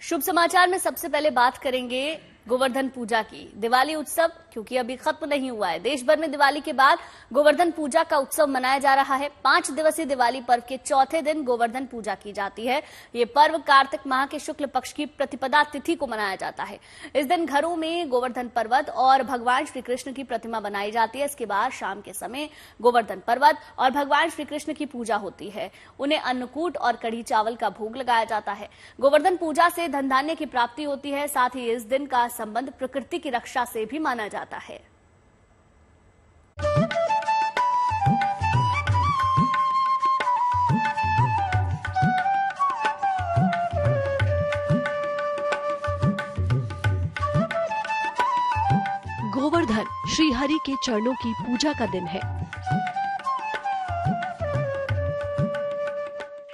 शुभ समाचार में सबसे पहले बात करेंगे गोवर्धन पूजा की। दिवाली उत्सव क्योंकि अभी खत्म नहीं हुआ है, देश भर में दिवाली के बाद गोवर्धन पूजा का उत्सव मनाया जा रहा है। 5 दिवसीय दिवाली पर्व के चौथे दिन गोवर्धन पूजा की जाती है। ये पर्व कार्तिक माह के शुक्ल पक्ष की प्रतिपदा तिथि को मनाया जाता है। इस दिन घरों में गोवर्धन पर्वत और भगवान श्री कृष्ण की प्रतिमा बनाई जाती है। इसके बाद शाम के समय गोवर्धन पर्वत और भगवान श्री कृष्ण की पूजा होती है। उन्हें अन्नकूट और कढ़ी चावल का भोग लगाया जाता है। गोवर्धन पूजा से धन धान्य की प्राप्ति होती है। साथ ही इस दिन का संबंध प्रकृति की रक्षा से भी माना जाता है। गोवर्धन श्री हरि के चरणों की पूजा का दिन है।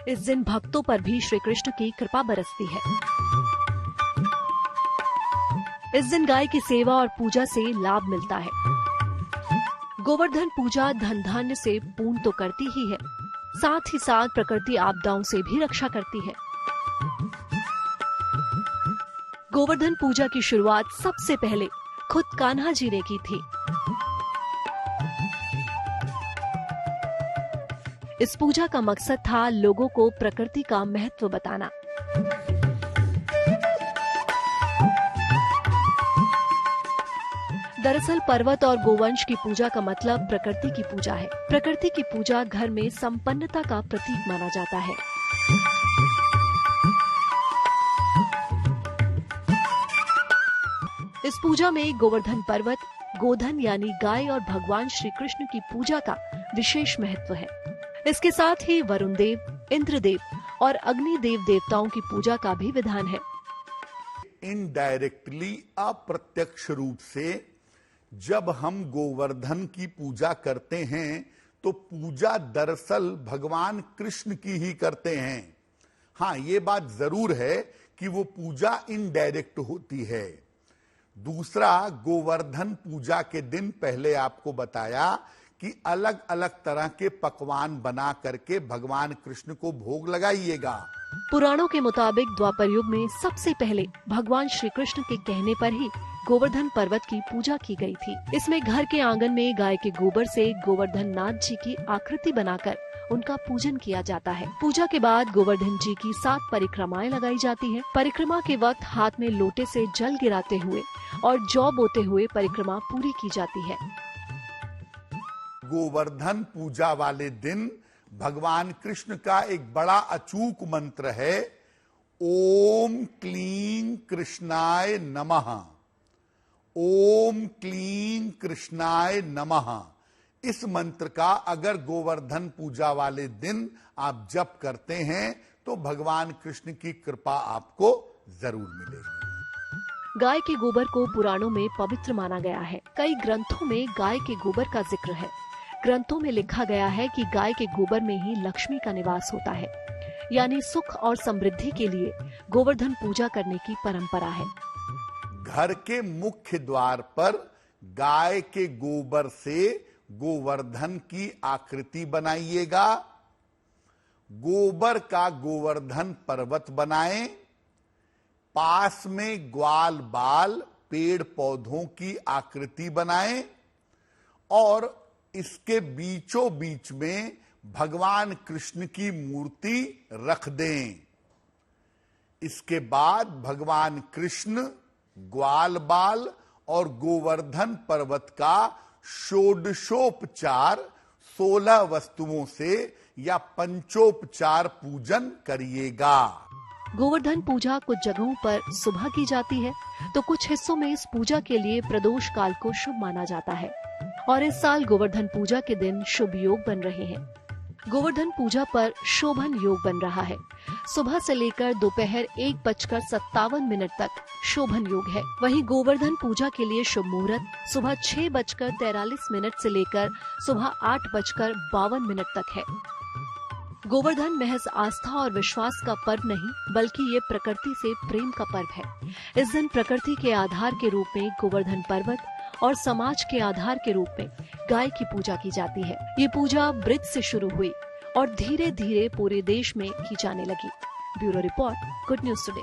इस दिन भक्तों पर भी श्री कृष्ण की कृपा बरसती है। इस दिन गाय की सेवा और पूजा से लाभ मिलता है। गोवर्धन पूजा धन धान्य से पूर्ण तो करती ही है, साथ ही साथ प्रकृति आपदाओं से भी रक्षा करती है। गोवर्धन पूजा की शुरुआत सबसे पहले खुद कान्हा जी ने की थी। इस पूजा का मकसद था लोगों को प्रकृति का महत्व बताना। दरअसल पर्वत और गोवंश की पूजा का मतलब प्रकृति की पूजा है। प्रकृति की पूजा घर में संपन्नता का प्रतीक माना जाता है। इस पूजा में गोवर्धन पर्वत, गोधन यानी गाय और भगवान श्री कृष्ण की पूजा का विशेष महत्व है। इसके साथ ही वरुण देव, इंद्र देव और अग्नि देव देवताओं की पूजा का भी विधान है। इनडायरेक्टली अप्रत्यक्ष रूप से जब हम गोवर्धन की पूजा करते हैं तो पूजा दरअसल भगवान कृष्ण की ही करते हैं। हाँ, ये बात जरूर है कि वो पूजा इनडायरेक्ट होती है। दूसरा, गोवर्धन पूजा के दिन पहले आपको बताया कि अलग अलग तरह के पकवान बना करके भगवान कृष्ण को भोग लगाइएगा। पुराणों के मुताबिक द्वापर युग में सबसे पहले भगवान श्री कृष्ण के कहने पर ही गोवर्धन पर्वत की पूजा की गई थी। इसमें घर के आंगन में गाय के गोबर से गोवर्धन नाथ जी की आकृति बनाकर उनका पूजन किया जाता है। पूजा के बाद गोवर्धन जी की 7 परिक्रमाएं लगाई जाती है। परिक्रमा के वक्त हाथ में लोटे से जल गिराते हुए और जौ बोते हुए परिक्रमा पूरी की जाती है। गोवर्धन पूजा वाले दिन भगवान कृष्ण का एक बड़ा अचूक मंत्र है, ओम क्लीं कृष्णाय नमः। ओम क्लीं कृष्णाय नमः। इस मंत्र का अगर गोवर्धन पूजा वाले दिन आप जप करते हैं तो भगवान कृष्ण की कृपा आपको जरूर मिलेगी। गाय के गोबर को पुराणों में पवित्र माना गया है। कई ग्रंथों में गाय के गोबर का जिक्र है। ग्रंथों में लिखा गया है कि गाय के गोबर में ही लक्ष्मी का निवास होता है, यानी सुख और समृद्धि के लिए गोवर्धन पूजा करने की परंपरा है। घर के मुख्य द्वार पर गाय के गोबर से गोवर्धन की आकृति बनाइएगा। गोबर का गोवर्धन पर्वत बनाएं। पास में ग्वाल बाल पेड़ पौधों की आकृति बनाएं और इसके बीचों बीच में भगवान कृष्ण की मूर्ति रख दें। इसके बाद भगवान कृष्ण, ग्वाल बाल और गोवर्धन पर्वत का षोडशोपचार 16 वस्तुओं से या पंचोपचार पूजन करिएगा। गोवर्धन पूजा कुछ जगहों पर सुबह की जाती है तो कुछ हिस्सों में इस पूजा के लिए प्रदोष काल को शुभ माना जाता है और इस साल गोवर्धन पूजा के दिन शुभ योग बन रहे हैं। गोवर्धन पूजा पर शोभन योग बन रहा है। सुबह से लेकर दोपहर 1:57 तक शोभन योग है। वहीं गोवर्धन पूजा के लिए शुभ मुहूर्त सुबह 6:43 से लेकर सुबह 8:52 तक है। गोवर्धन महज आस्था और विश्वास का पर्व नहीं बल्कि ये प्रकृति से प्रेम का पर्व है। इस दिन प्रकृति के आधार के रूप में गोवर्धन पर्वत और समाज के आधार के रूप में गाय की पूजा की जाती है। ये पूजा ब्रज से शुरू हुई और धीरे धीरे पूरे देश में की जाने लगी। Bureau report, good news today.